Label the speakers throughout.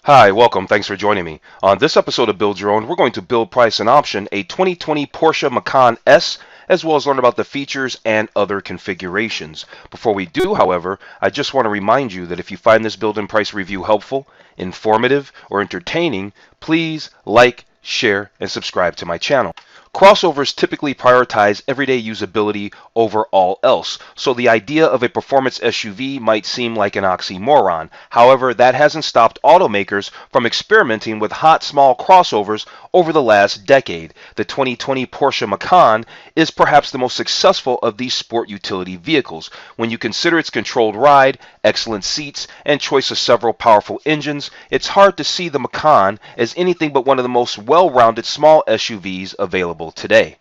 Speaker 1: Hi, welcome. Thanks for joining me. On this episode of Build Your Own, we're going to build, price, and option a 2020 Porsche Macan S, as well as learn about the features and other configurations. Before we do, however, I just want to remind you that if you find this build and price review helpful, informative, or entertaining, please like, share, and subscribe to my channel. Crossovers typically prioritize everyday usability over all else, so the idea of a performance SUV might seem like an oxymoron. However, that hasn't stopped automakers from experimenting with hot small crossovers over the last decade. The 2020 Porsche Macan is perhaps the most successful of these sport utility vehicles. When you consider its controlled ride, excellent seats, and choice of several powerful engines, it's hard to see the Macan as anything but one of the most well-rounded small SUVs available today.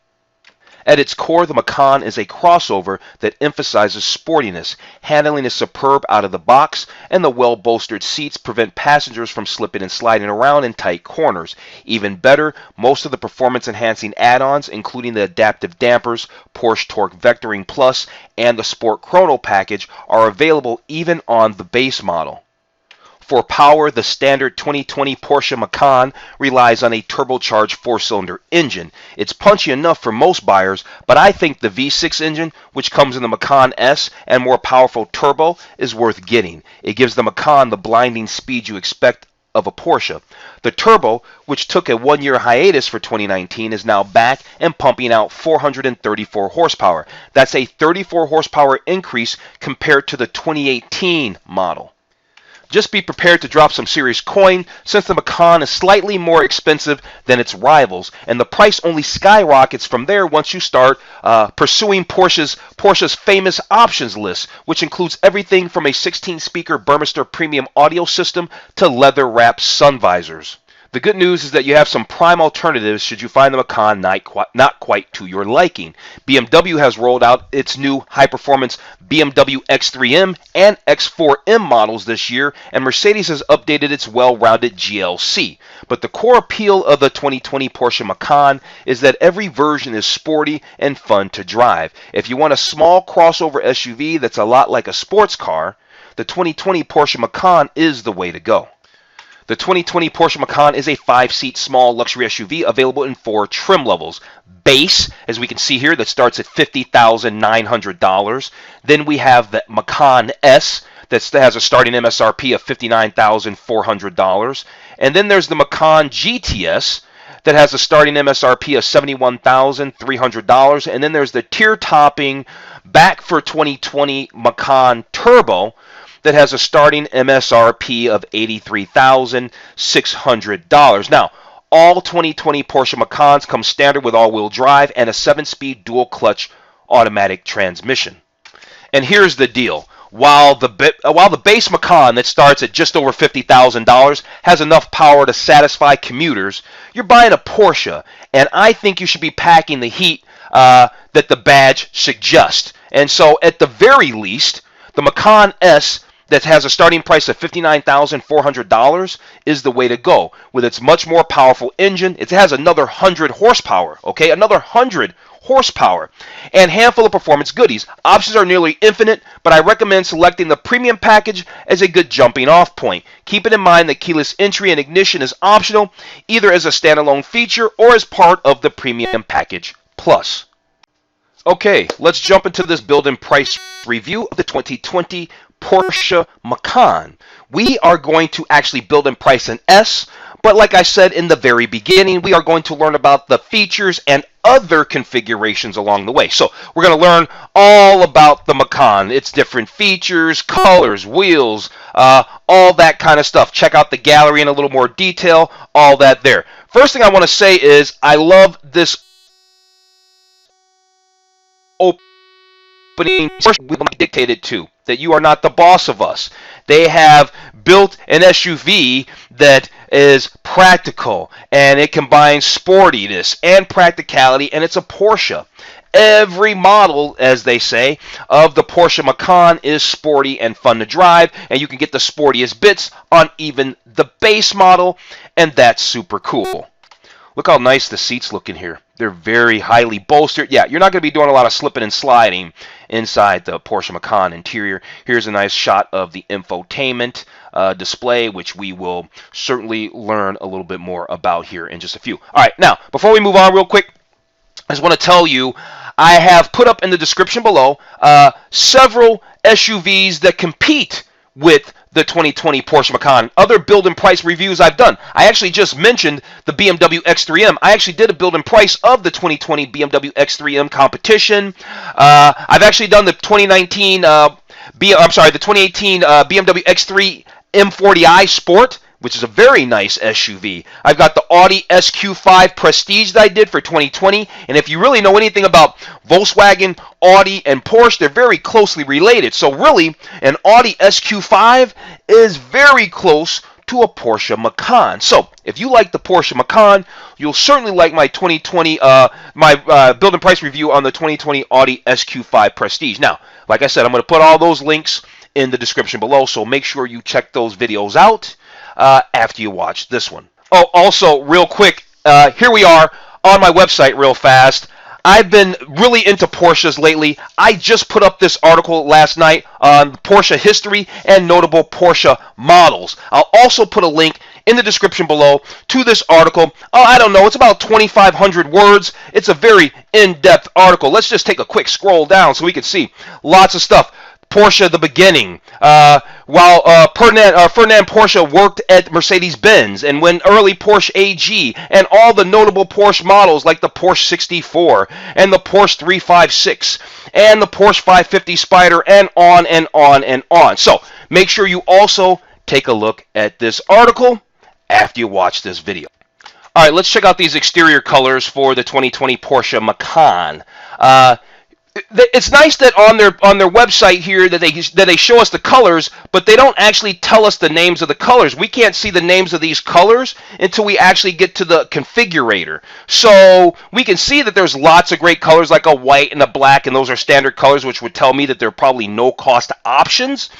Speaker 1: At its core, the Macan is a crossover that emphasizes sportiness. Handling is superb out of the box, and the well-bolstered seats prevent passengers from slipping and sliding around in tight corners. Even better, most of the performance-enhancing add-ons, including the adaptive dampers, Porsche Torque Vectoring Plus, and the Sport Chrono package, are available even on the base model. For power, the standard 2020 Porsche Macan relies on a turbocharged four-cylinder engine. It's punchy enough for most buyers, but I think the V6 engine, which comes in the Macan S and more powerful turbo, is worth getting. It gives the Macan the blinding speed you expect of a Porsche. The turbo, which took a one-year hiatus for 2019, is now back and pumping out 434 horsepower. That's a 34 horsepower increase compared to the 2018 model. Just be prepared to drop some serious coin, since the Macan is slightly more expensive than its rivals, and the price only skyrockets from there once you start pursuing Porsche's famous options list, which includes everything from a 16-speaker Burmester premium audio system to leather-wrapped sun visors. The good news is that you have some prime alternatives should you find the Macan not quite to your liking. BMW has rolled out its new high-performance BMW X3M and X4M models this year, and Mercedes has updated its well-rounded GLC. But the core appeal of the 2020 Porsche Macan is that every version is sporty and fun to drive. If you want a small crossover SUV that's a lot like a sports car, the 2020 Porsche Macan is the way to go. The 2020 Porsche Macan is a 5-seat small luxury SUV available in 4 trim levels. Base, as we can see here, that starts at $50,900. Then we have the Macan S that has a starting MSRP of $59,400. And then there's the Macan GTS that has a starting MSRP of $71,300. And then there's the tier-topping, back for 2020 Macan Turbo that has a starting MSRP of $83,600. Now, all 2020 Porsche Macans come standard with all-wheel drive and a 7-speed dual-clutch automatic transmission. And here's the deal. While the base Macan that starts at just over $50,000 has enough power to satisfy commuters, you're buying a Porsche, and I think you should be packing the heat that the badge suggests. And so, at the very least, the Macan S that has a starting price of $59,400 is the way to go. With its much more powerful engine, it has another 100 horsepower, okay? Another 100 horsepower. And handful of performance goodies. Options are nearly infinite, but I recommend selecting the premium package as a good jumping off point. Keep it in mind that keyless entry and ignition is optional, either as a standalone feature or as part of the premium package plus. Okay, let's jump into this build and price review of the 2020 Porsche Macan. We are going to actually build and price an S, but like I said in the very beginning, we are going to learn about the features and other configurations along the way. So we're going to learn all about the Macan, its different features, colors, wheels, all that kind of stuff. Check out the gallery in a little more detail, all that there. First thing I want to say is I love this opening dictated to, that you are not the boss of us. They have built an SUV that is practical, and it combines sportiness and practicality, and it's a Porsche. Every model, as they say, of the Porsche Macan is sporty and fun to drive, and you can get the sportiest bits on even the base model, and that's super cool. Look how nice the seats look in here. They're very highly bolstered. Yeah, you're not going to be doing a lot of slipping and sliding inside the Porsche Macan interior. Here's a nice shot of the infotainment display, which we will certainly learn a little bit more about here in just a few. All right, now, before we move on real quick, I just want to tell you, I have put up in the description below several SUVs that compete with the 2020 Porsche Macan. Other build and price reviews I've done. I actually just mentioned the BMW X3M. I actually did a build and price of the 2020 BMW X3M competition. I've actually done the 2018 BMW X3 M40i Sport, which is a very nice SUV. I've got the Audi SQ5 Prestige that I did for 2020. And if you really know anything about Volkswagen, Audi, and Porsche, they're very closely related. So really, an Audi SQ5 is very close to a Porsche Macan. So if you like the Porsche Macan, you'll certainly like my 2020 build and price review on the 2020 Audi SQ5 Prestige. Now, like I said, I'm going to put all those links in the description below, so make sure you check those videos out after you watch this one. Oh, also, real quick, here we are on my website real fast. I've been really into Porsches lately. I just put up this article last night on Porsche history and notable Porsche models. I'll also put a link in the description below to this article. Oh, I don't know, it's about 2,500 words. It's a very in-depth article. Let's just take a quick scroll down so we can see lots of stuff. Porsche, the beginning. While Ferdinand Porsche worked at Mercedes-Benz, and when early Porsche AG, and all the notable Porsche models like the Porsche 64, and the Porsche 356, and the Porsche 550 Spyder, and on and on and on. So, make sure you also take a look at this article after you watch this video. Alright, let's check out these exterior colors for the 2020 Porsche Macan. It's nice that on their website here that they show us the colors, but they don't actually tell us the names of the colors. We can't see the names of these colors until we actually get to the configurator. So we can see that there's lots of great colors like a white and a black, and those are standard colors, which would tell me that they're probably no-cost options.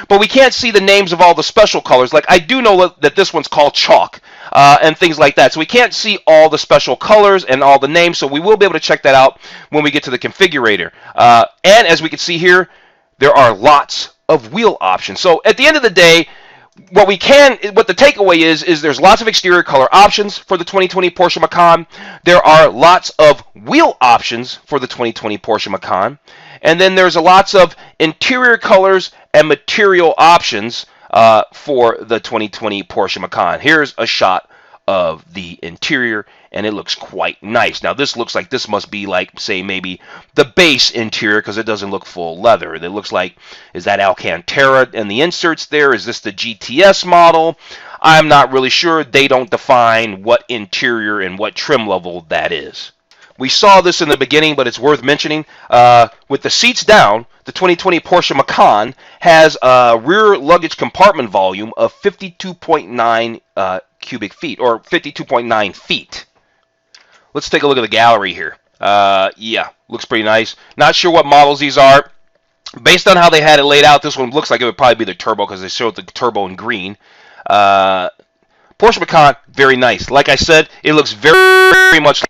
Speaker 1: But we can't see the names of all the special colors. Like I do know that this one's called chalk. And things like that. So we can't see all the special colors and all the names, so we will be able to check that out when we get to the configurator. And as we can see here, there are lots of wheel options. So at the end of the day, what the takeaway is there's lots of exterior color options for the 2020 Porsche Macan. There are lots of wheel options for the 2020 Porsche Macan. And then there's lots of interior colors and material options for the 2020 Porsche Macan. Here's a shot of the interior, and it looks quite nice. Now, this looks like this must be like, say, maybe the base interior because it doesn't look full leather. It looks like, is that Alcantara and the inserts there? Is this the GTS model? I'm not really sure. They don't define what interior and what trim level that is. We saw this in the beginning, but it's worth mentioning. With the seats down, the 2020 Porsche Macan has a rear luggage compartment volume of 52.9 cubic feet, or 52.9 feet. Let's take a look at the gallery here. Yeah, looks pretty nice. Not sure what models these are. Based on how they had it laid out, this one looks like it would probably be the turbo because they showed the turbo in green. Porsche Macan, very nice. Like I said, it looks very much like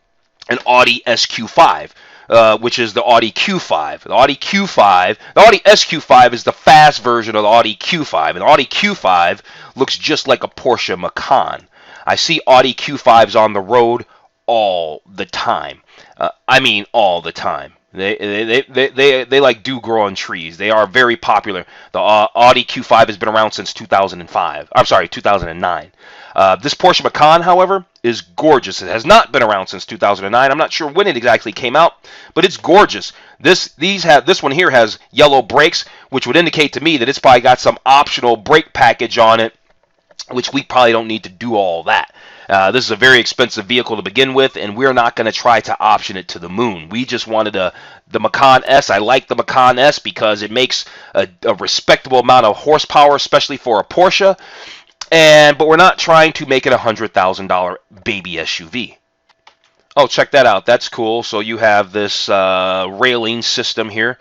Speaker 1: an Audi SQ5, which is the Audi Q5. The Audi SQ5 is the fast version of the Audi Q5, and the Audi Q5 looks just like a Porsche Macan. I see Audi Q5s on the road all the time. I mean, all the time. They like do grow on trees. They are very popular. The Audi Q5 has been around since 2005. I'm sorry, 2009. This Porsche Macan, however, is gorgeous. It has not been around since 2009. I'm not sure when it exactly came out, but it's gorgeous. This one here has yellow brakes, which would indicate to me that it's probably got some optional brake package on it, which we probably don't need to do all that. This is a very expensive vehicle to begin with, and we're not going to try to option it to the moon. We just wanted the Macan S. I like the Macan S because it makes a respectable amount of horsepower, especially for a Porsche. But we're not trying to make it a $100,000 baby SUV. Oh, check that out. That's cool. So you have this railing system here,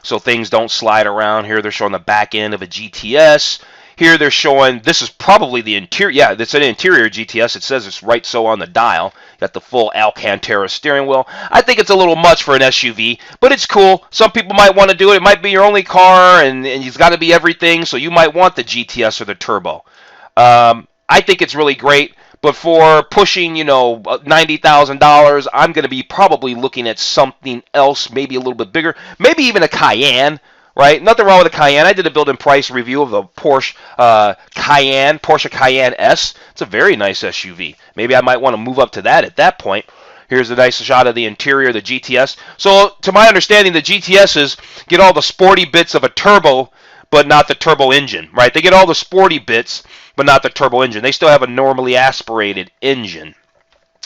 Speaker 1: so things don't slide around here. They're showing the back end of a GTS. Here they're showing, this is probably the interior. Yeah, it's an interior GTS. It says it's right so on the dial. Got the full Alcantara steering wheel. I think it's a little much for an SUV, but it's cool. Some people might want to do it. It might be your only car, and it's got to be everything, so you might want the GTS or the turbo. I think it's really great. But for pushing, $90,000, I'm going to be probably looking at something else, maybe a little bit bigger, maybe even a Cayenne, right? Nothing wrong with a Cayenne. I did a build and price review of the Porsche Cayenne S. It's a very nice SUV. Maybe I might want to move up to that at that point. Here's a nice shot of the interior, the GTS. So, to my understanding, the GTSs get all the sporty bits of a turbo, but not the turbo engine, right? They get all the sporty bits, but not the turbo engine. They still have a normally aspirated engine.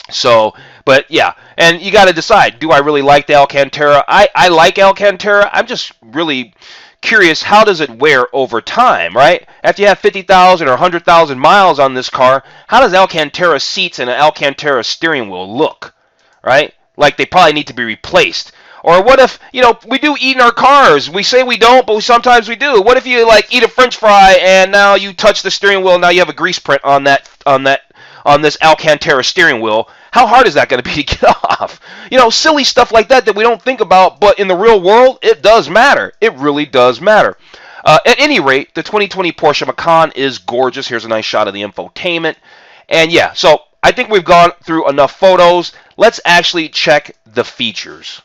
Speaker 1: So, but yeah, and you got to decide, do I really like the Alcantara? I like Alcantara. I'm just really curious, how does it wear over time, right? After you have 50,000 or 100,000 miles on this car, how does Alcantara seats and an Alcantara steering wheel look, right? Like they probably need to be replaced. Or what if, we do eat in our cars. We say we don't, but sometimes we do. What if you eat a French fry and now you touch the steering wheel, now you have a grease print on this Alcantara steering wheel? How hard is that going to be to get off? Silly stuff like that we don't think about, but in the real world, it does matter. It really does matter. At any rate, the 2020 Porsche Macan is gorgeous. Here's a nice shot of the infotainment. And yeah, so I think we've gone through enough photos. Let's actually check the features.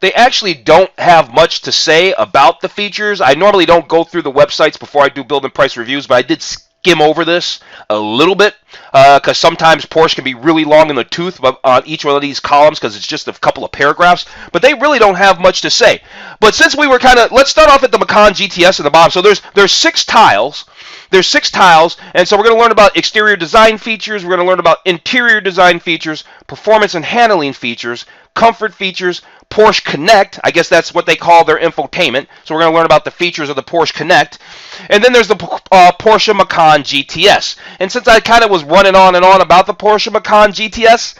Speaker 1: They actually don't have much to say about the features. I normally don't go through the websites before I do build and price reviews, but I did skim over this a little bit because sometimes Porsche can be really long in the tooth on each one of these columns because it's just a couple of paragraphs, but they really don't have much to say. But since we were let's start off at the Macan GTS at the bottom. So there's 6 tiles. There's 6 tiles, and so we're going to learn about exterior design features, we're going to learn about interior design features, performance and handling features, comfort features, Porsche Connect, I guess that's what they call their infotainment, so we're going to learn about the features of the Porsche Connect, and then there's the Porsche Macan GTS. And since I kind of was running on and on about the Porsche Macan GTS,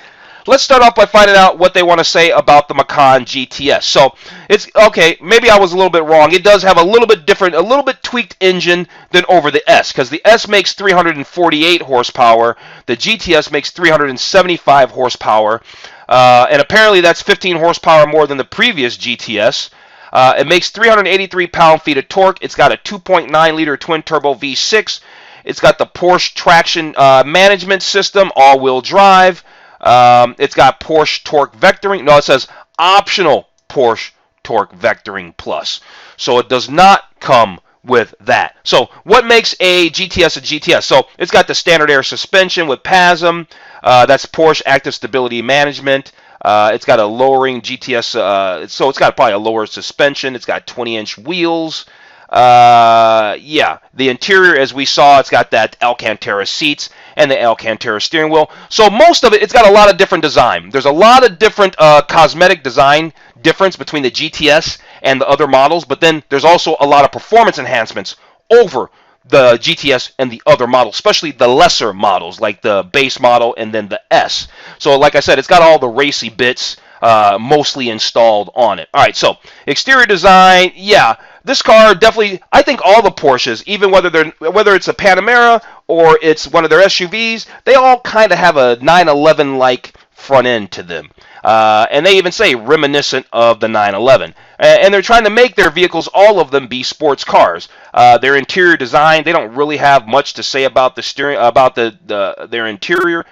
Speaker 1: let's start off by finding out what they want to say about the Macan GTS. So, it's okay, maybe I was a little bit wrong. It does have a little bit different, a little bit tweaked engine than over the S, because the S makes 348 horsepower, the GTS makes 375 horsepower, and apparently that's 15 horsepower more than the previous GTS. It makes 383 pound-feet of torque. It's got a 2.9-liter twin-turbo V6. It's got the Porsche traction management system, all-wheel drive. It's got Porsche torque vectoring. No, it says optional Porsche torque vectoring plus. So it does not come with that. So what makes a GTS a GTS? So it's got the standard air suspension with PASM. That's Porsche active stability management. It's got a lowering GTS. So it's got probably a lower suspension. It's got 20-inch wheels. Yeah, the interior, as we saw, it's got that Alcantara seats and the Alcantara steering wheel. So most of it, it's got a lot of different design. There's a lot of different cosmetic design difference between the GTS and the other models, but then there's also a lot of performance enhancements over the GTS and the other models, especially the lesser models like the base model and then the S. So like I said, it's got all the racy bits mostly installed on it. All right, so exterior design, yeah, this car definitely, I think all the Porsches, even whether it's a Panamera or it's one of their SUVs, they all kind of have a 911-like front end to them. And they even say reminiscent of the 911. And they're trying to make their vehicles, all of them, be sports cars. Their interior design, they don't really have much to say about the steering, about their interior.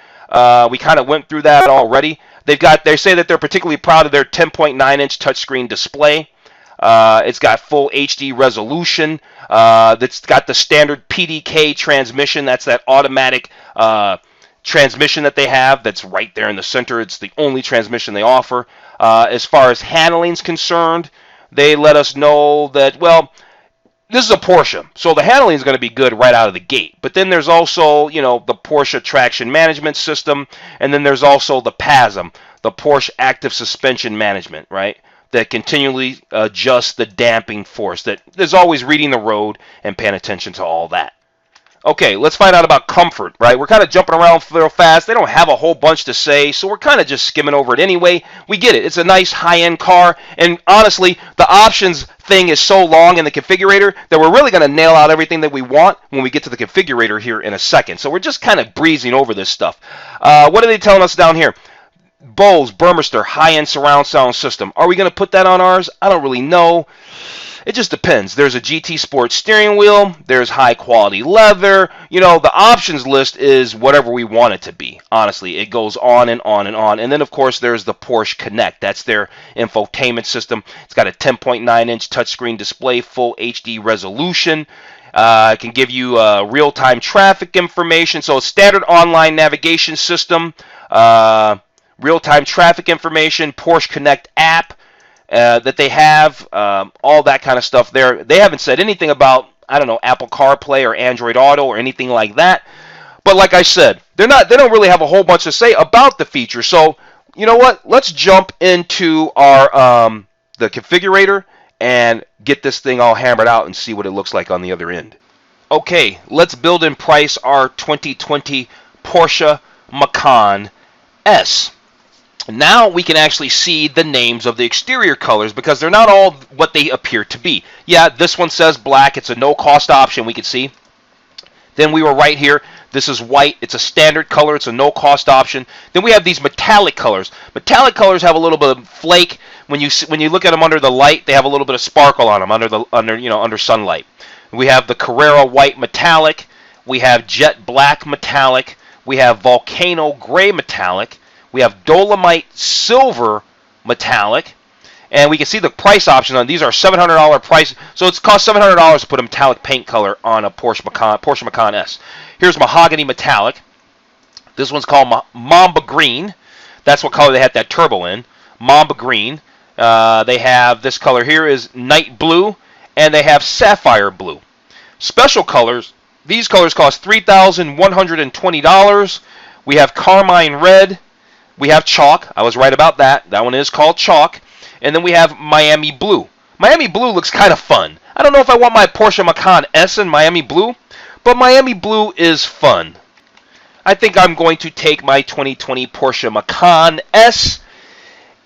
Speaker 1: We kind of went through that already. They say that they're particularly proud of their 10.9-inch touchscreen display. It's got full HD resolution. It's got the standard PDK transmission. That's that automatic transmission that they have that's right there in the center. It's the only transmission they offer. As far as handling is concerned, they let us know that, well, this is a Porsche, so the handling is going to be good right out of the gate. But then there's also, the Porsche traction management system, and then there's also the PASM, the Porsche active suspension management, right? That continually adjusts the damping force. That is always reading the road and paying attention to all that. Okay, let's find out about comfort, right? We're kind of jumping around real fast. They don't have a whole bunch to say, so we're kind of just skimming over it anyway. We get it. It's a nice high-end car, and honestly, the options thing is so long in the configurator that we're really going to nail out everything that we want when we get to the configurator here in a second. So we're just kind of breezing over this stuff. What are they telling us down here? Bose Burmester high-end surround sound system. Are we going to put that on ours? I don't really know. It just depends. There's a GT Sport steering wheel. There's high quality leather. You know, the options list is whatever we want it to be. Honestly, it goes on and on and on. And then, of course, there's the Porsche Connect. That's their infotainment system. It's got a 10.9-inch touchscreen display, full HD resolution. It can give you real-time traffic information. So, standard online navigation system, real-time traffic information, Porsche Connect app. That they have, all that kind of stuff there. They haven't said anything about, I don't know, Apple CarPlay or Android Auto or anything like that. But like I said, they don't really have a whole bunch to say about the feature. So, you know what? Let's jump into our the configurator and get this thing all hammered out and see what it looks like on the other end. Okay, let's build and price our 2020 Porsche Macan S. Now we can actually see the names of the exterior colors because they're not all what they appear to be. Yeah, this one says black. It's a no-cost option, we can see. Then we were right here. This is white. It's a standard color. It's a no-cost option. Then we have these metallic colors. Metallic colors have a little bit of flake. When you look at them under the light, they have a little bit of sparkle on them under sunlight. We have the Carrera white metallic. We have jet black metallic. We have volcano gray metallic. We have Dolomite Silver Metallic. And we can see the price option on these are $700 price. So it's cost $700 to put a metallic paint color on a Porsche Macan S. Here's Mahogany Metallic. This one's called Mamba Green. That's what color they had that turbo in. Mamba Green. They have this color here is Night Blue. And they have Sapphire Blue. Special colors. These colors cost $3,120. We have Carmine Red. We have Chalk. I was right about that. That one is called Chalk. And then we have Miami Blue. Miami Blue looks kind of fun. I don't know if I want my Porsche Macan S in Miami Blue, but Miami Blue is fun. I think I'm going to take my 2020 Porsche Macan S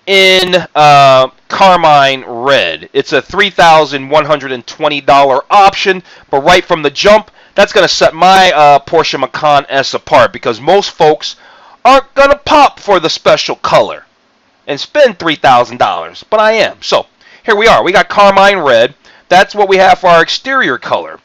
Speaker 1: in Carmine Red. It's a $3,120 option, but right from the jump, that's going to set my Porsche Macan S apart because most folks aren't going to pop for the special color and spend $3,000, but I am. So here we are. We got Carmine Red. That's what we have for our exterior color.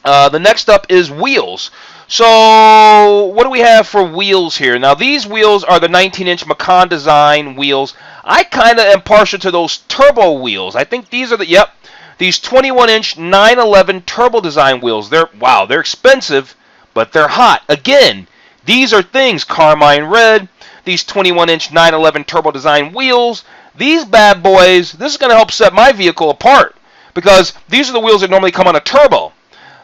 Speaker 1: The next up is wheels. So what do we have for wheels here? Now these wheels are the 19-inch Macan design wheels. I kind of am partial to those turbo wheels. I think these are these 21-inch 911 turbo design wheels. They're expensive, but they're hot. Again, these are things, Carmine Red, these 21-inch 911 turbo design wheels. These bad boys, this is going to help set my vehicle apart because these are the wheels that normally come on a turbo.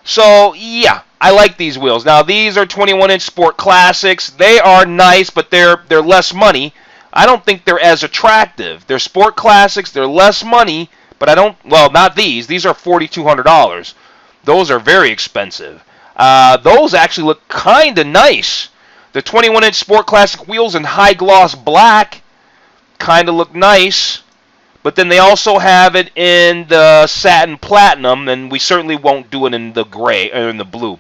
Speaker 1: So, yeah, I like these wheels. Now, these are 21-inch Sport Classics. They are nice, but they're less money. I don't think they're as attractive. They're Sport Classics. They're less money, but not these. These are $4,200. Those are very expensive. Those actually look kind of nice. The 21-inch Sport Classic wheels in high gloss black kind of look nice. But then they also have it in the satin platinum, and we certainly won't do it in the gray or in the blue.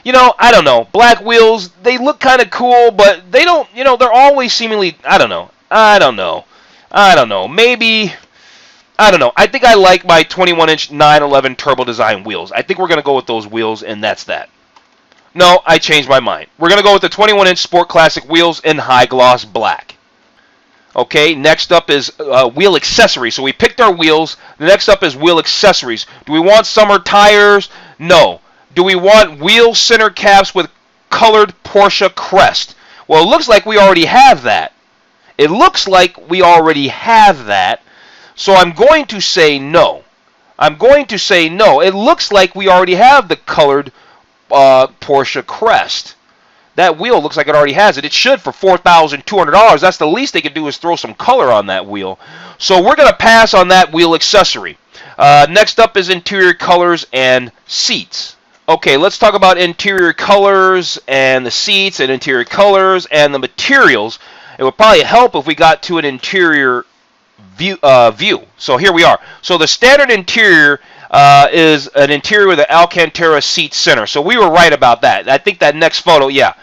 Speaker 1: You know, I don't know. Black wheels, they look kind of cool, but they don't, they're always seemingly, I don't know. Maybe, I don't know. I think I like my 21-inch 911 turbo design wheels. I think we're going to go with those wheels, and that's that. No, I changed my mind. We're going to go with the 21-inch Sport Classic wheels in high gloss black. Okay, next up is wheel accessories. So we picked our wheels. The next up is wheel accessories. Do we want summer tires? No. Do we want wheel center caps with colored Porsche crest? Well, it looks like we already have that. So I'm going to say no. It looks like we already have the colored Porsche crest. That wheel looks like it already has it. It should for $4,200. That's the least they could do is throw some color on that wheel. So we're going to pass on that wheel accessory. Next up is interior colors and seats. Okay, let's talk about interior colors and the seats and interior colors and the materials. It would probably help if we got to an interior view. So here we are. So the standard interior is an interior with an Alcantara seat center. So we were right about that. I think that next photo, yeah,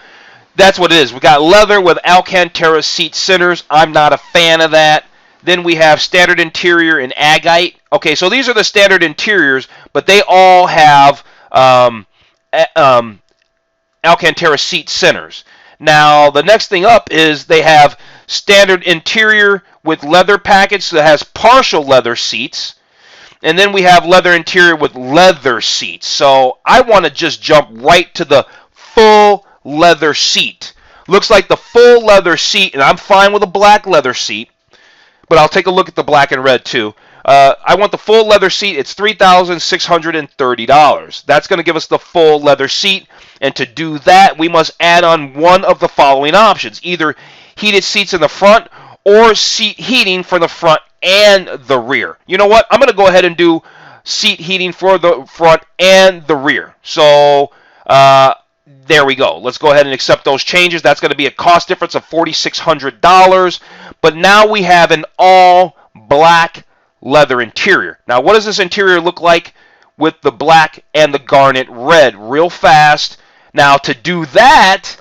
Speaker 1: that's what it is. We got leather with Alcantara seat centers. I'm not a fan of that. Then we have standard interior in agate. Okay, so these are the standard interiors, but they all have Alcantara seat centers. Now, the next thing up is they have standard interior with leather package that has partial leather seats. And then we have leather interior with leather seats. So I want to just jump right to the full leather seat. Looks like the full leather seat, and I'm fine with a black leather seat, but I'll take a look at the black and red too. I want the full leather seat. It's $3,630. That's going to give us the full leather seat. And to do that, we must add on one of the following options. Either heated seats in the front or seat heating for the front and the rear. You know what? I'm going to go ahead and do seat heating for the front and the rear. So there we go. Let's go ahead and accept those changes. That's going to be a cost difference of $4,600. But now we have an all black leather interior. Now, what does this interior look like with the black and the garnet red? Real fast. Now, to do that,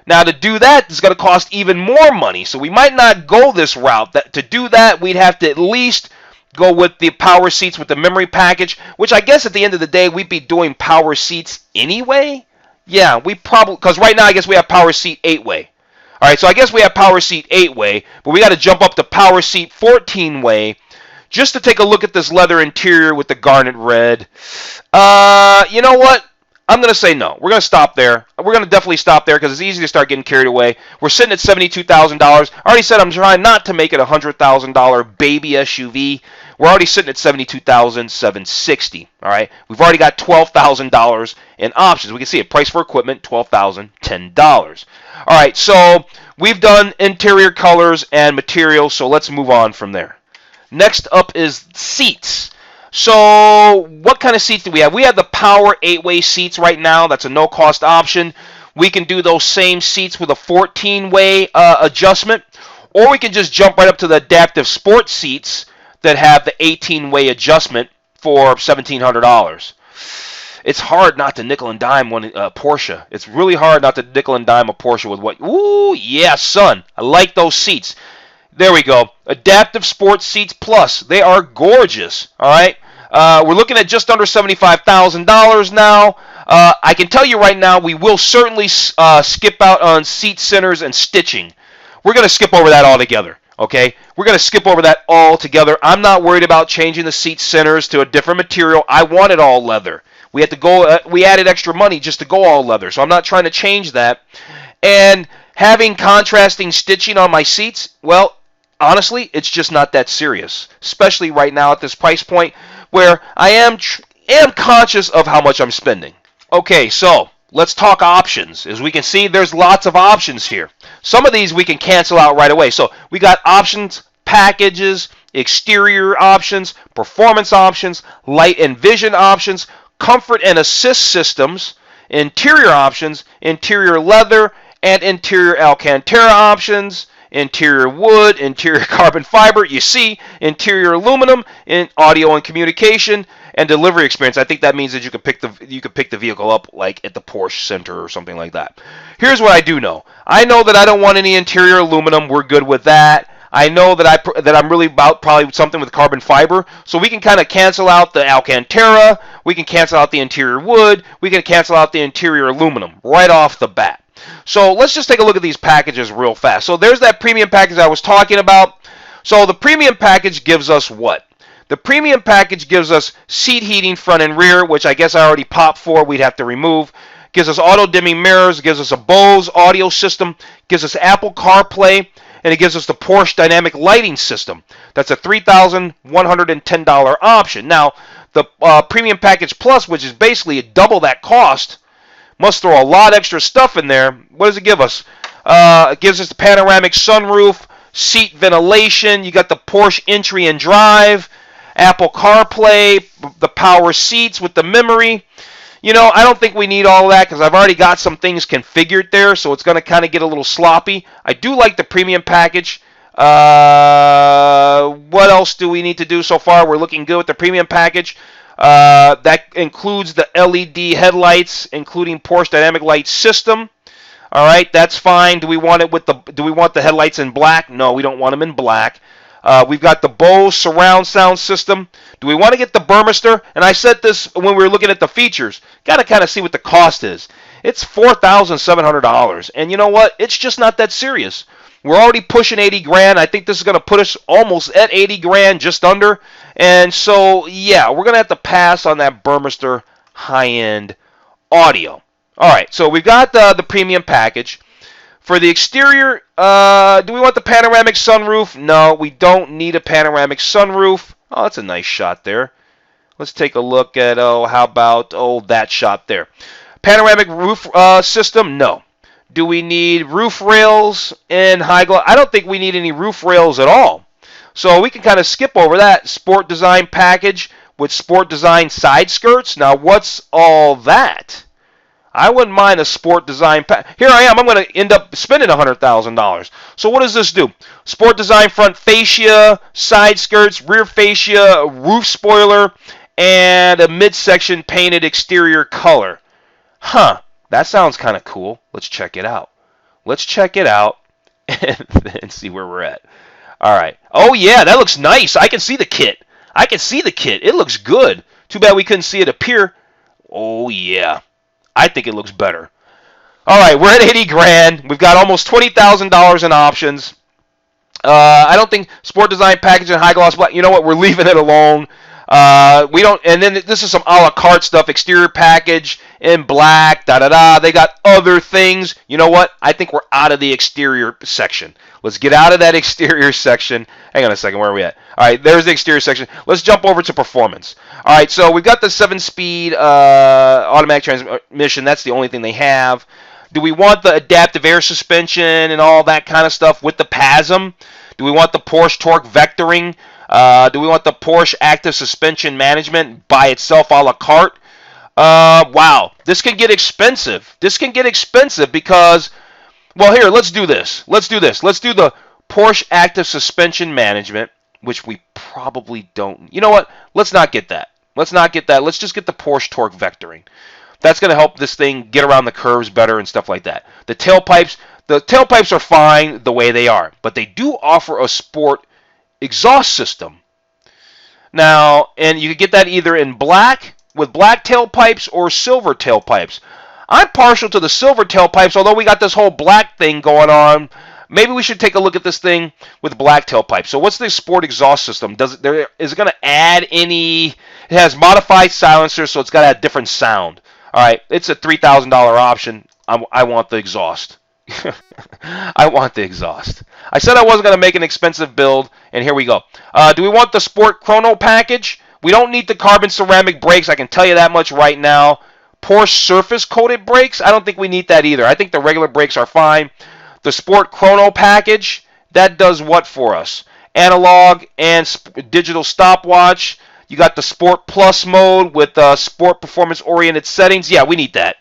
Speaker 1: it's going to cost even more money. So we might not go this route. To do that, we'd have to at least go with the power seats with the memory package, which I guess at the end of the day, we'd be doing power seats anyway. Yeah, we probably, because right now I guess we have power seat 8-way. All right, so I guess we have power seat 8-way, but we got to jump up to power seat 14-way just to take a look at this leather interior with the garnet red. You know what? I'm going to say no. We're going to stop there. We're going to definitely stop there because it's easy to start getting carried away. We're sitting at $72,000. I already said I'm trying not to make it a $100,000 baby SUV. We're already sitting at $72,760. All right, we've already got $12,000 in options. We can see it. Price for equipment $12,010. All right, so we've done interior colors and materials. So let's move on from there. Next up is seats. So what kind of seats do we have? We have the power 8-way seats right now. That's a no-cost option. We can do those same seats with a 14-way adjustment, or we can just jump right up to the adaptive sports seats that have the 18-way adjustment for $1,700. It's hard not to nickel and dime one Porsche. It's really hard not to nickel and dime a Porsche with what? Ooh, yeah, son. I like those seats. There we go. Adaptive Sports Seats Plus. They are gorgeous. All right. We're looking at just under $75,000 now. I can tell you right now, we will certainly skip out on seat centers and stitching. We're going to skip over that altogether. Okay. We're going to skip over that altogether. I'm not worried about changing the seat centers to a different material. I want it all leather. We had to go. We added extra money just to go all leather. So I'm not trying to change that. And having contrasting stitching on my seats, well, honestly, it's just not that serious, especially right now at this price point where I am conscious of how much I'm spending. Okay, so let's talk options. As we can see, there's lots of options here. Some of these we can cancel out right away. So we got options, packages, exterior options, performance options, light and vision options, comfort and assist systems, interior options, interior leather, and interior Alcantara options, interior wood, interior carbon fiber, you see, interior aluminum, in audio and communication, and delivery experience. I think that means that you could pick the vehicle up like at the Porsche Center or something like that. Here's what I do know. I know that I don't want any interior aluminum. We're good with that. I know that I'm really about probably something with carbon fiber, so we can kind of cancel out the Alcantara, we can cancel out the interior wood, we can cancel out the interior aluminum right off the bat. So let's just take a look at these packages real fast. So there's that premium package I was talking about. So the premium package gives us what? The premium package gives us seat heating front and rear, which I guess I already popped for. We'd have to remove. Gives us auto dimming mirrors. Gives us a Bose audio system. Gives us Apple CarPlay. And it gives us the Porsche dynamic lighting system. That's a $3,110 option. Now, the premium package plus, which is basically double that cost, must throw a lot extra stuff in there. What does it give us? It gives us the panoramic sunroof, seat ventilation. You got the Porsche entry and drive, Apple CarPlay, the power seats with the memory. You know, I don't think we need all of that because I've already got some things configured there, so it's going to kind of get a little sloppy. I do like the premium package. What else do we need to do so far? We're looking good with the premium package. That includes the LED headlights, including Porsche Dynamic Light System. All right, that's fine. Do we want the headlights in black? No, we don't want them in black. We've got the Bose surround sound system. Do we want to get the Burmester? And I said this when we were looking at the features. Got to kind of see what the cost is. It's $4,700, and you know what? It's just not that serious. We're already pushing 80 grand. I think this is going to put us almost at 80 grand, just under. And so, yeah, we're going to have to pass on that Burmester high-end audio. All right, so we've got the premium package. For the exterior, do we want the panoramic sunroof? No, we don't need a panoramic sunroof. Oh, that's a nice shot there. Let's take a look at, how about, that shot there. Panoramic roof system? No. Do we need roof rails and high gloss? I don't think we need any roof rails at all. So we can kind of skip over that. Sport design package with sport design side skirts. Now, what's all that? I wouldn't mind a sport design Here I am. I'm going to end up spending $100,000. So what does this do? Sport design front fascia, side skirts, rear fascia, roof spoiler, and a midsection painted exterior color. Huh. That sounds kind of cool. Let's check it out. Let's check it out and then see where we're at. All right. Oh, yeah, that looks nice. I can see the kit. I can see the kit. It looks good. Too bad we couldn't see it appear. Oh, yeah. I think it looks better. All right, we're at 80 grand. We've got almost $20,000 in options. I don't think sport design package and high gloss black. You know what? We're leaving it alone. We don't. And then this is some a la carte stuff. Exterior package in black. They got other things. You know what? I think we're out of the exterior section. Let's get out of that exterior section. Hang on a second. Where are we at? All right, there's the exterior section. Let's jump over to performance. All right, so we've got the 7-speed automatic transmission. That's the only thing they have. Do we want the adaptive air suspension and all that kind of stuff with the PASM? Do we want the Porsche torque vectoring? Do we want the Porsche active suspension management by itself a la carte? Wow, this can get expensive. This can get expensive because, well, here, let's do this. Let's do the Porsche active suspension management, which we probably don't. You know what? Let's not get that. Let's just get the Porsche torque vectoring. That's going to help this thing get around the curves better and stuff like that. The tailpipes are fine the way they are, but they do offer a sport exhaust system. Now, and you can get that either in black with black tailpipes or silver tailpipes. I'm partial to the silver tailpipes, although we got this whole black thing going on. Maybe we should take a look at this thing with black tailpipes. So what's the sport exhaust system? Is it going to add any? It has modified silencers, so it's got a different sound. All right, it's a $3,000 option. I want the exhaust. I want the exhaust. I said I wasn't going to make an expensive build, and here we go. Do we want the Sport Chrono package? We don't need the carbon ceramic brakes. I can tell you that much right now. Porsche surface coated brakes? I don't think we need that either. I think the regular brakes are fine. The Sport Chrono package, that does what for us? Analog and digital stopwatch. You got the Sport Plus mode with sport performance-oriented settings. Yeah, we need that.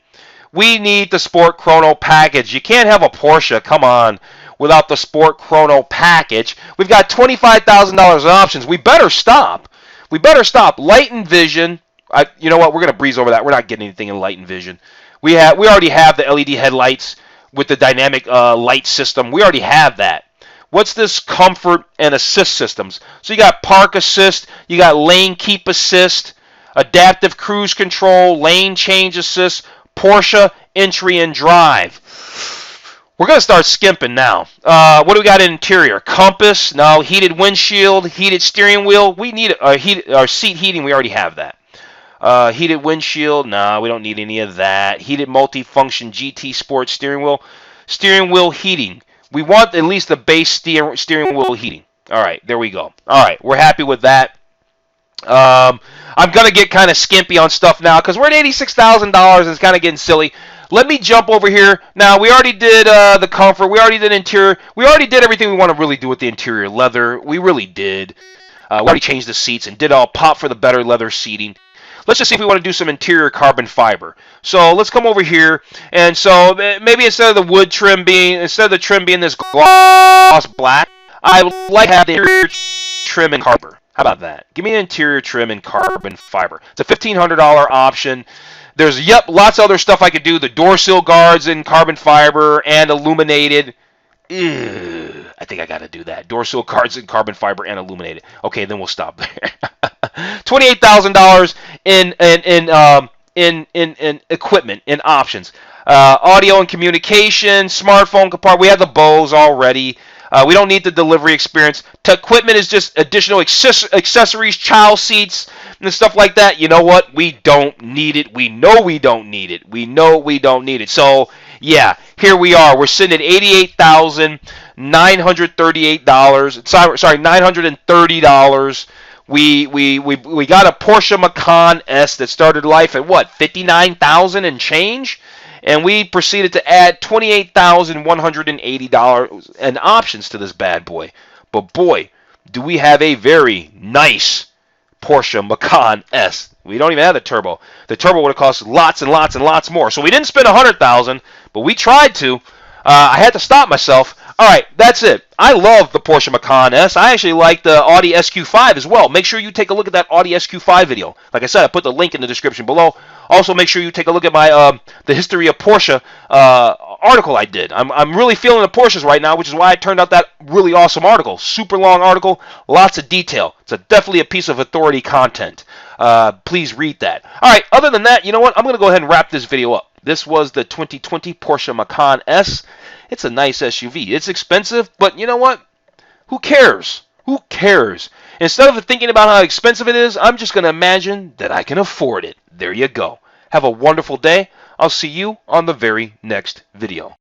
Speaker 1: We need the Sport Chrono package. You can't have a Porsche, come on, without the Sport Chrono package. We've got $25,000 in options. We better stop. Light and vision. You know what? We're going to breeze over that. We're not getting anything in light and vision. We already have the LED headlights with the dynamic light system. We already have that. What's this comfort and assist systems? So you got park assist, you got lane keep assist, adaptive cruise control, lane change assist, Porsche entry and drive. We're going to start skimping now. What do we got in interior? Compass, no. Heated windshield, heated steering wheel. We need our seat heating. We already have that. Heated windshield, no, we don't need any of that. Heated multifunction GT Sport steering wheel heating. We want at least the base steering wheel heating. All right, there we go. All right, we're happy with that. I'm going to get kind of skimpy on stuff now because we're at $86,000 and it's kind of getting silly. Let me jump over here. Now, we already did the comfort. We already did interior. We already did everything we want to really do with the interior. Leather, we really did. We already changed the seats and did all pop for the better leather seating. let's just see if we want to do some interior carbon fiber. So let's come over here, and so maybe instead of the wood trim being, instead of the trim being this gloss black, I would like to have the interior trim in carbon. How about that? Give me an interior trim in carbon fiber. It's a $1,500 option. There's, lots of other stuff I could do. The door sill guards in carbon fiber and illuminated. Ew, I think I got to do that. Door sill guards in carbon fiber and illuminated. Okay, then we'll stop there. $28,000 in equipment, in options. Audio and communication, smartphone compartment. We have the Bose already. We don't need the delivery experience. Equipment is just additional accessories, child seats, and stuff like that. You know what? We don't need it. We know we don't need it. We know we don't need it. So, yeah, here we are. We're sitting at $88,938. Sorry, $930. We got a Porsche Macan S that started life at what, 59,000 and change? And we proceeded to add $28,180 in options to this bad boy. But boy, do we have a very nice Porsche Macan S. We don't even have the turbo. The turbo would have cost lots and lots and lots more. So we didn't spend $100,000, but we tried to. I had to stop myself. All right, that's it. I love the Porsche Macan S. I actually like the Audi SQ5 as well. Make sure you take a look at that Audi SQ5 video. Like I said, I put the link in the description below. Also, make sure you take a look at my the history of Porsche article I did. I'm really feeling the Porsches right now, which is why I turned out that really awesome article. Super long article, lots of detail. It's definitely a piece of authority content. Please read that. All right, other than that, you know what? I'm going to go ahead and wrap this video up. This was the 2020 Porsche Macan S. It's a nice SUV. It's expensive, but you know what? Who cares? Who cares? Instead of thinking about how expensive it is, I'm just going to imagine that I can afford it. There you go. Have a wonderful day. I'll see you on the very next video.